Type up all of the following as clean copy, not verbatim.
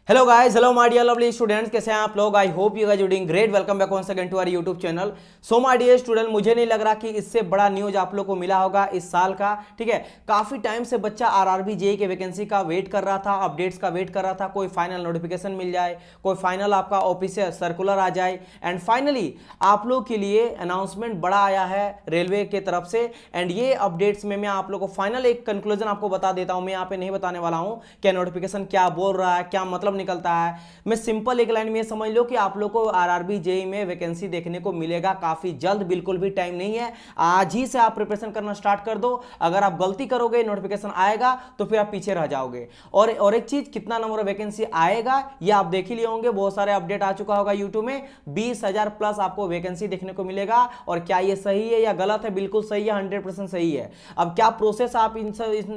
Hello guys, hello my dear lovely students, कैसे हैं आप लोग। I hope you guys doing great. Welcome back once again to our YouTube channel. So my dear student, मुझे नहीं लग रहा कि इससे बड़ा न्यूज आप लोग को मिला होगा इस साल का। ठीक है, काफी टाइम से बच्चा आरआरबी जेईई के वैकेंसी का वेट कर रहा था, अपडेट्स का वेट कर रहा था, कोई फाइनल नोटिफिकेशन मिल जाए, कोई फाइनल आपका ऑफिस से सर्कुलर आ जाए। एंड फाइनली आप लोग के लिए अनाउंसमेंट बड़ा आया है रेलवे के तरफ से। एंड ये अपडेट्स में मैं आप लोग को फाइनल एक कंक्लूजन आपको बता देता हूं। मैं यहाँ पे नहीं बताने वाला हूं क्या नोटिफिकेशन क्या बोल रहा है, क्या मतलब निकलता है। मैं सिंपल एक लाइन में समझ लो कि आप लोग को आरआरबी जेईई में वैकेंसी देखने को मिलेगा काफी जल्द। बिल्कुल भी टाइम नहीं है, आज ही से आप प्रिपरेशन करना स्टार्ट कर दो। अगर आप गलती करोगे, नोटिफिकेशन आएगा तो फिर आप पीछे रह जाओगे। और एक चीज, कितना नंबर वैकेंसी आएगा ये आप देख ही लिए होंगे, बहुत सारे अपडेट आ चुका होगा यूट्यूब में। 20,000 प्लस आपको वैकेंसी देखने को मिलेगा। और क्या ये सही है या गलत है? बिल्कुल सही है, 100% सही है। अब क्या प्रोसेस, आप इन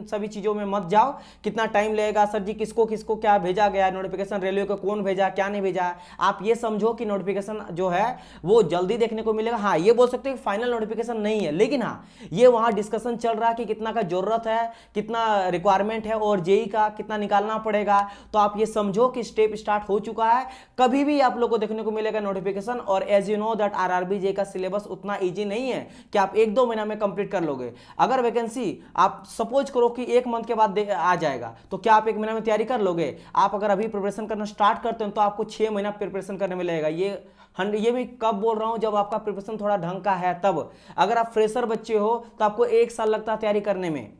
सभी चीजों में मत जाओ। कितना टाइम लगेगा सर जी, किसको किसको क्या भेजा गया है नोटिफिकेशन, रेलवे को कौन भेजा, क्या नहीं भेजा। आप ये समझो कि नोटिफिकेशन जो है वो जल्दी देखने को मिलेगा। हाँ, ये बोल सकते हैं कि फाइनल नोटिफिकेशन नहीं है, लेकिन हाँ ये वहां डिस्कशन चल रहा है कि कितना का जरूरत है, कितना रिक्वायरमेंट है और जेईई का कितना निकालना पड़ेगा। तो आप ये समझो कि स्टेप स्टार्ट हो चुका है, कभी भी आप लोग को देखने को मिलेगा नोटिफिकेशन। और as you know that RRB JE का सिलेबस उतना ईजी नहीं है कि आप 1-2 महीना में कंप्लीट कर लोगे। अगर वैकेंसी आप सपोज करो कि 1 मंथ के बाद आ जाएगा, तो क्या आप 1 महीना में तैयारी कर लोगे? आप अगर अभी प्रिपरेशन करना स्टार्ट करते हैं तो आपको 6 महीना प्रिपरेशन करने में लगेगा। ये भी कब बोल रहा हूं, जब आपका प्रिपरेशन थोड़ा ढंग का है तब। अगर आप फ्रेशर बच्चे हो तो आपको 1 साल लगता है तैयारी करने में।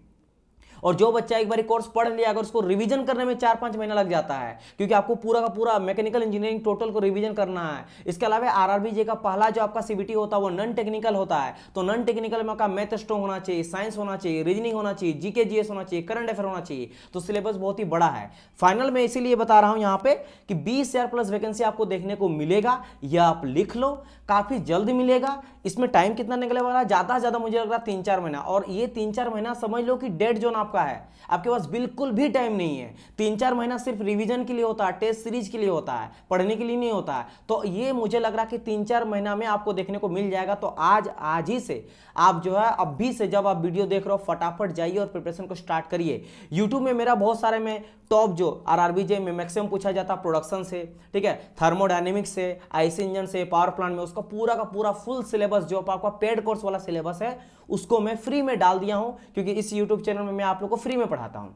और जो बच्चा एक बार कोर्स पढ़ लिया, अगर उसको रिवीजन करने में 4-5 महीना लग जाता है, क्योंकि आपको पूरा का पूरा मैकेनिकल इंजीनियरिंग टोटल को रिवीजन करना है। इसके अलावा आरआरबी जेईई का पहला जो आपका सीबीटी होता है वो नॉन टेक्निकल होता है। तो नॉन टेक्निकल में आपका मैथ स्ट्रॉन्ग होना चाहिए, साइंस होना चाहिए, रीजनिंग होना चाहिए, जीके जीएस होना चाहिए, करंट अफेयर होना चाहिए। तो सिलेबस बहुत ही बड़ा है। फाइनल में इसीलिए बता रहा हूं यहां पे कि 20,000 प्लस वैकेंसी आपको देखने को मिलेगा। यह आप लिख लो, काफी जल्द मिलेगा। इसमें टाइम कितना निकले वाला है? ज्यादा से ज्यादा मुझे लग रहा है 3-4 महीना। और ये 3-4 महीना समझ लो कि डेड जोन आपका है, आपके पास बिल्कुल भी टाइम नहीं है। 3-4 महीना सिर्फ रिवीजन के लिए होता है, टेस्ट सीरीज के लिए होता है, पढ़ने के लिए नहीं होता है। तो ये मुझे लग रहा है कि 3-4 महीना में आपको देखने को मिल जाएगा। तो आज ही से आप जो है, अभी से जब आप वीडियो देख रहे हो, फटाफट जाइए और प्रिपरेशन को स्टार्ट करिए। यूट्यूब में मेरा बहुत सारे में टॉप जो आरआरबी जेईई में मैक्सिमम पूछा जाता है प्रोडक्शन से, ठीक है, थर्मोडायनेमिक्स से, आईसी इंजन से, पावर प्लांट में, उसका पूरा का पूरा फुल सिलेबस जो आपका पेड कोर्स वाला सिलेबस है उसको मैं फ्री में डाल दिया हूं। क्योंकि इस यूट्यूब चैनल में मैं आप लोग को फ्री में पढ़ाता हूं।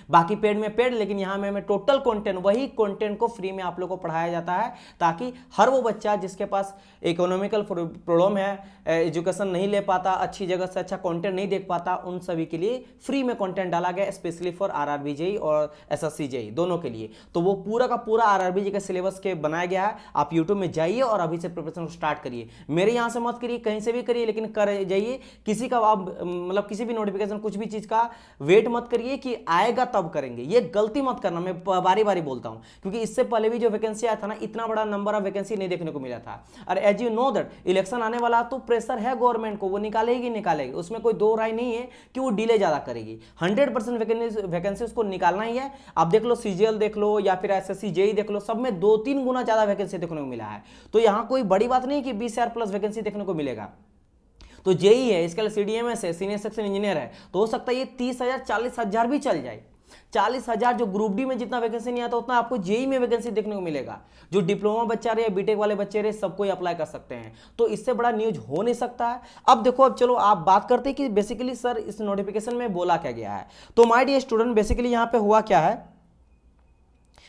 बाकी पेड में पेड, लेकिन यहां में मैं टोटल कंटेंट, वही कंटेंट को फ्री में आप लोगों को पढ़ाया जाता है, ताकि हर वो बच्चा जिसके पास इकोनॉमिकल प्रॉब्लम है, एजुकेशन नहीं ले पाता, अच्छी जगह से अच्छा कंटेंट नहीं देख पाता, उन सभी के लिए फ्री में कंटेंट डाला गया, स्पेशली फॉर आरआरबी जेईई और एसएससी जेईई दोनों के लिए। तो वो पूरा का पूरा आरआरबी जेईई के सिलेबस के बनाया गया है। आप यूट्यूब में जाइए और अभी से प्रिपरेशन स्टार्ट करिए। मेरे यहाँ से मत करिए, कहीं से भी करिए, लेकिन कर जाइए। किसी का आप मतलब किसी भी नोटिफिकेशन, कुछ भी चीज का वेट मत करिए कि आएगा तब करेंगे। ये गलती मत करना, मैं बारी बारी बोलता हूं, क्योंकि इससे पहले भी जो वैकेंसी आया था ना, इतना बड़ा नंबर ऑफ वैकेंसी नहीं देखने को मिला था। और as you know that election आने वाला, तो प्रेशर है गवर्नमेंट को, वो निकालेगी निकालेगी, उसमें कोई दो राय नहीं है कि वो डिले ज्यादा करेगी। 100% वैकेंसी उसको निकालना ही है। आप देख लो, सीजीएल देख लो या फिर एसएससी जेईई देख लो, सब में 2-3 गुना ज्यादा वैकेंसी देखने को मिला है। तो यहां कोई बड़ी बात नहीं कि 20,000 प्लस वैकेंसी देखने को मिलेगा। तो जेईई है, इसके लिए सीडीएमएस है, सीनियर सेक्शन इंजीनियर है, तो हो सकता है ये 30,000 40,000 भी चल जाए। 40,000 जो ग्रुप डी में जितना वैकेंसी नहीं आता, उतना आपको जेईई में वैकेंसी देखने को मिलेगा। जो डिप्लोमा बच्चा रहे, बीटेक वाले बच्चे रहे, सबको अप्लाई कर सकते हैं। तो इससे बड़ा न्यूज हो नहीं सकता है। अब देखो, अब चलो आप बात करते हैं कि बेसिकली सर इस नोटिफिकेशन में बोला क्या गया है। तो माय डियर स्टूडेंट, बेसिकली यहां पे हुआ क्या है,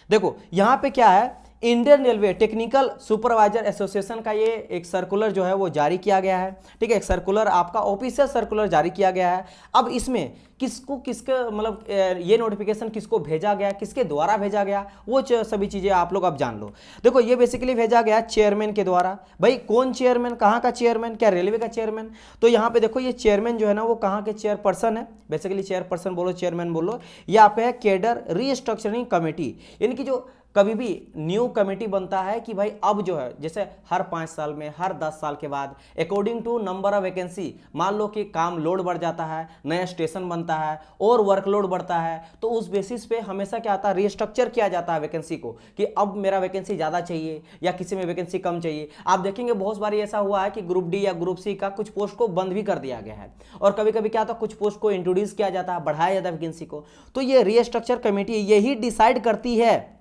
देखो यहां पे क्या है, Indian railway technical supervisor association का ये एक सर्कुलर जो है वो जारी किया गया है। ठीक है, एक सर्कुलर आपका ऑफिशियल सर्कुलर जारी किया गया है। अब इसमें किसको किसके मतलब ये नोटिफिकेशन किसको भेजा गया, किसके द्वारा भेजा गया, वो सभी चीजें आप लोग अब जान लो। देखो, ये बेसिकली भेजा गया चेयरमैन के द्वारा। भाई कौन चेयरमैन, कहाँ का चेयरमैन, क्या रेलवे का चेयरमैन? तो यहाँ पे देखो, ये चेयरमैन जो है ना, वो कहाँ के चेयरपर्सन है। बेसिकली चेयरपर्सन बोलो, चेयरमैन बोलो, ये आपका है कैडर रीस्ट्रक्चरिंग कमेटी। यानी कि जो कभी भी न्यू कमेटी बनता है कि भाई अब जो है, जैसे हर 5 साल में, हर 10 साल के बाद, according to number of vacancy, मान लो कि काम लोड बढ़ जाता है, नया स्टेशन बनता है और वर्कलोड बढ़ता है, तो उस बेसिस पे हमेशा क्या आता है, रीस्ट्रक्चर किया जाता है वैकेंसी को, कि अब मेरा वैकेंसी ज्यादा चाहिए या किसी में वैकेंसी कम चाहिए। आप देखेंगे बहुत बार ऐसा हुआ है कि ग्रुप डी या ग्रुप सी का कुछ पोस्ट को बंद भी कर दिया गया है, और कभी कभी क्या होता है, कुछ पोस्ट को इंट्रोड्यूस किया जाता है, बढ़ाया जाता है वैकेंसी को। तो ये रीस्ट्रक्चर कमेटी यही डिसाइड करती है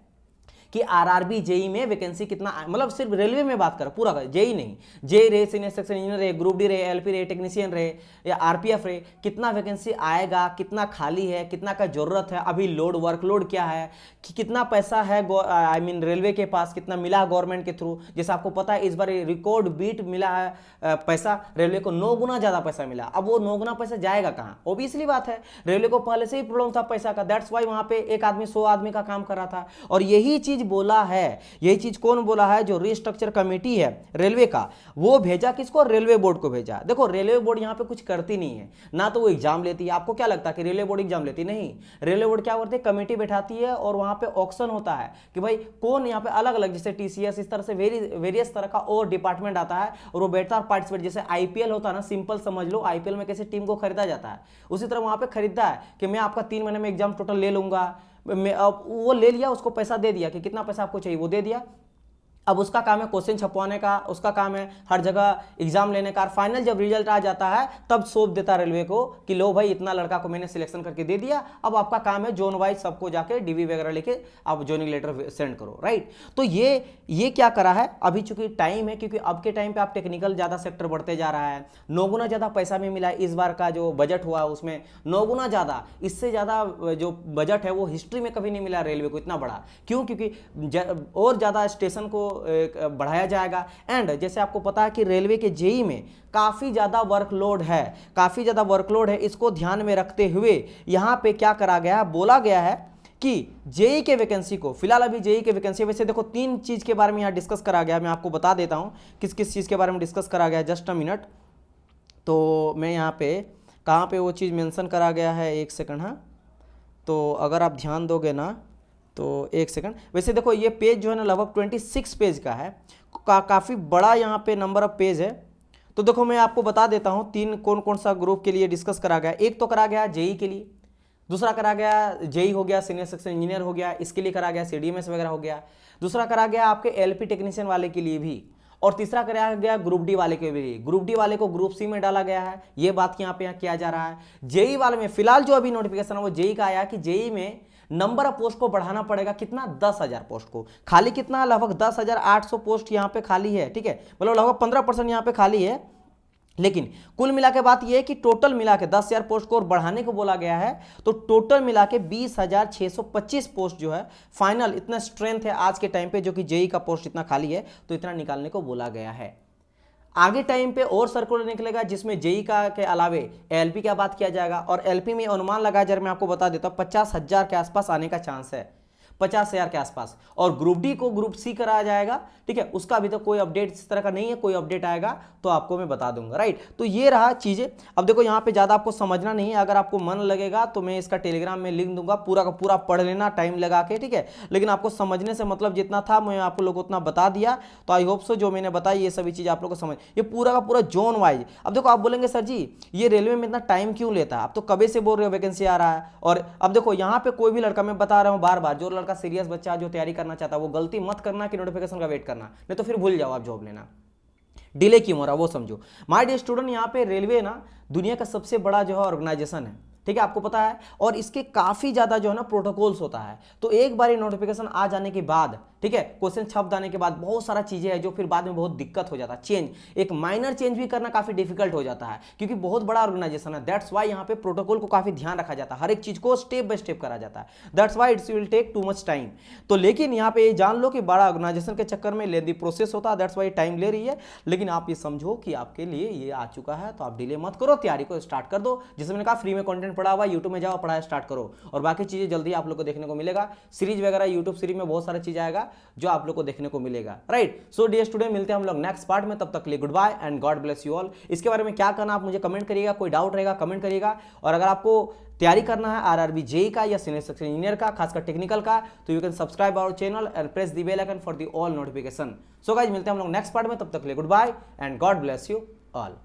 कि आरआरबी जेई में वैकेंसी कितना, मतलब सिर्फ रेलवे में बात करें, पूरा जेई नहीं, जेई रहे, सीनियर सेक्शन इंजीनियर रहे, ग्रुप डी रहे, एलपी रहे, टेक्नीशियन रहे या आरपीएफ रहे, कितना वैकेंसी आएगा, कितना खाली है, कितना का जरूरत है, अभी लोड वर्कलोड क्या है, कि कितना पैसा है आई मीन रेलवे के पास, कितना मिला गवर्नमेंट के थ्रू। जैसे आपको पता है इस बार रिकॉर्ड बीट मिला है पैसा, रेलवे को 9 गुना ज्यादा पैसा मिला। अब वो 9 गुना पैसा जाएगा कहाँ? ऑब्वियसली बात है, रेलवे को पहले से ही प्रॉब्लम था पैसा का, दैट्स वाई वहां पे एक आदमी 100 आदमी का काम कर रहा था। और यही चीज बोला है, यही चीज कौन बोला है? जो रिस्ट्रक्चर कमेटी है रेलवे का, वो भेजा किसको? रेलवे बोर्ड को भेजा। देखो रेलवे बोर्ड यहाँ पे कुछ करती नहीं है ना, तो वो एग्जाम लेती है। आपको क्या लगता है कि रेलवे बोर्ड एग्जाम लेती? नहीं, रेलवे बोर्ड क्या करती है? कमेटी बैठाती है और वहां पे ऑक्शन होता है कि भाई कौन यहाँ पे अलग अलग, जैसे टीसीएस, इस तरह से वेरियस तरह का और डिपार्टमेंट आता है और वो बैठता है पार्टिसिपेट। जैसे आईपीएल होता है ना, सिंपल समझ लो, आईपीएल में कैसे टीम को खरीदा जाता है, उसी तरह वहां पे खरीदा है कि मैं आपका 3 महीने में एग्जाम टोटल ले लूंगा। मैं अब वो ले लिया, उसको पैसा दे दिया कि कितना पैसा आपको चाहिए, वो दे दिया। अब उसका काम है क्वेश्चन छपवाने का, उसका काम है हर जगह एग्जाम लेने का। फाइनल जब रिजल्ट आ जाता है तब सौंप देता रेलवे को कि लो भाई इतना लड़का को मैंने सिलेक्शन करके दे दिया, अब आपका काम है जोन वाइज सबको जाके डीवी वगैरह लेके आप ज्वाइनिंग लेटर सेंड करो, राइट। तो ये क्या करा है, अभी चूंकि टाइम है, क्योंकि अब के टाइम पे आप टेक्निकल ज्यादा सेक्टर बढ़ते जा रहा है, 9 गुना ज्यादा पैसा में मिला है। इस बार का जो बजट हुआ उसमें 9 गुना ज्यादा, इससे ज्यादा जो बजट है वो हिस्ट्री में कभी नहीं मिला रेलवे को इतना बड़ा। क्यों? क्योंकि और ज्यादा स्टेशन को बढ़ाया जाएगा। एंड जैसे आपको पता है कि रेलवे के जेई में काफी ज्यादा वर्कलोड है, काफी ज्यादा वर्कलोड है। इसको ध्यान में रखते हुए यहां पे क्या करा गया, बोला गया है कि जेई के वैकेंसी को, फिलहाल अभी जेई के वैकेंसी, वैसे देखो 3 चीज के बारे में यहां डिस्कस करा गया। मैं आपको बता देता हूं किस किस चीज के बारे में डिस्कस करा गया, जस्ट अ मिनट। तो मैं यहां पे कहां पे वो चीज मेंशन करा गया है, एक सेकंड। हाँ, तो अगर आप ध्यान दोगे ना तो एक सेकंड। वैसे देखो ये पेज जो है ना लगभग 26 पेज का है, काफ़ी बड़ा यहाँ पे नंबर ऑफ पेज है। तो देखो मैं आपको बता देता हूँ 3 कौन कौन सा ग्रुप के लिए डिस्कस करा गया। एक तो करा गया जेई के लिए, दूसरा करा गया जेई हो गया, सीनियर सेक्शन इंजीनियर हो गया, इसके लिए करा गया सीडीएमएस वगैरह हो गया। दूसरा करा गया आपके एलपी टेक्नीशियन वाले के लिए भी, और तीसरा कराया गया ग्रुप डी वाले के भी। ग्रुप डी वाले को ग्रुप सी में डाला गया है, ये बात यहाँ पे किया जा रहा है। जेई वाले में फिलहाल जो अभी नोटिफिकेशन है वो जेई का आया कि जेई में नंबर ऑफ पोस्ट को बढ़ाना पड़ेगा, कितना? 10,000 पोस्ट को। खाली कितना? लगभग 10,800 पोस्ट यहाँ पे खाली है, ठीक है, मतलब लगभग 15% यहाँ पे खाली है। लेकिन कुल मिला के बात यह है कि टोटल मिला के 10,000 पोस्ट को और बढ़ाने को बोला गया है, तो टोटल मिला के 20,625 पोस्ट जो है फाइनल, इतना स्ट्रेंथ है आज के टाइम पे, जो कि जेई का पोस्ट इतना खाली है तो इतना निकालने को बोला गया है। आगे टाइम पे और सर्कुलर निकलेगा जिसमें जेई का के अलावे एलपी का बात किया जाएगा, और एलपी में अनुमान लगाया जा रहा है, मैं आपको बता देता हूं 50,000 के आसपास आने का चांस है, 50,000 के आसपास। और ग्रुप डी को ग्रुप सी कराया जाएगा, ठीक है, उसका अभी तक कोई अपडेट इस तरह का नहीं है, कोई अपडेट आएगा तो आपको मैं बता दूंगा, राइट। तो ये रहा चीजें। अब देखो यहाँ पे ज्यादा आपको समझना नहीं है, अगर आपको मन लगेगा तो मैं इसका टेलीग्राम में लिंक दूंगा, पूरा का पूरा पढ़ लेना टाइम लगा के, ठीक है। लेकिन आपको समझने से मतलब जितना था मैं आप लोगों को उतना बता दिया, तो आई होप सो जो मैंने बताई ये सभी चीज आप लोग को समझ, ये पूरा का पूरा जोन वाइज। अब देखो आप बोलेंगे सर जी ये रेलवे में इतना टाइम क्यों लेता है, आप तो कभी से बोल रहे हो वैकेंसी आ रहा है। और अब देखो यहाँ पे कोई भी लड़का, मैं बता रहा हूँ बार बार, जो लड़का सीरियस बच्चा जो तैयारी करना चाहता है वो गलती मत करना कि नोटिफिकेशन का वेट करना, नहीं तो फिर भूल जाओ आप जॉब लेना, डिले क्यों हो रहा वो समझो। माय डियर स्टूडेंट, यहाँ पे रेलवे ना दुनिया का सबसे बड़ा जो है ऑर्गेनाइजेशन है, ठीक है, आपको पता है, और इसके काफी ज्यादा जो है ना प्रोटोकॉल्स होता है। तो एक बार नोटिफिकेशन आ जाने के बाद, ठीक है, क्वेश्चन छप जाने के बाद बहुत सारा चीजें हैं जो फिर बाद में बहुत दिक्कत हो जाता है, चेंज, एक माइनर चेंज भी करना काफी डिफिकल्ट हो जाता है, क्योंकि बहुत बड़ा ऑर्गेनाइजेशन है। दैट्स वाई यहाँ पे प्रोटोकॉल को काफी ध्यान रखा जाता है, हर एक चीज को स्टेप बाय स्टेप करा जाता है। That's why it's will take too much time. तो लेकिन यहाँ पे जान लो कि बड़ा ऑर्गेनाइजेशन के चक्कर में लेंदी प्रोसेस होता है, दैट्स वाई टाइम ले रही है। लेकिन आप ये समझो कि आपके लिए ये आ चुका है, तो आप डिले मत करो, तैयारी को स्टार्ट कर दो। जैसे मैंने कहा फ्री में कंटेंट पड़ा हुआ, यूट्यूब में जाओ, पढ़ाई स्टार्ट करो, और बाकी चीजें जल्दी आप लोग को देखने को मिलेगा। सीरीज वगैरह यूट्यूब सीरीज में बहुत सारा चीज आएगा जो आप लोग को देखने को मिलेगा, राइट। सो डियर स्टूडेंट, मिलते हैं हम लोग नेक्स्ट पार्ट में, तब तक के लिए good bye and God bless you all. इसके बारे में क्या करना आप मुझे कमेंट करिएगा, कोई डाउट रहेगा कमेंट करिएगा। और अगर आपको तैयारी करना है आरआरबी जेई का या सीनियर सेक्शन इंजीनियर का, खासकर टेक्निकल का, तो you can subscribe our channel and press the bell icon for the all notification. So guys, मिलते हैं हम लोग नेक्स्ट पार्ट में, तब तक के लिए good bye and God bless you all.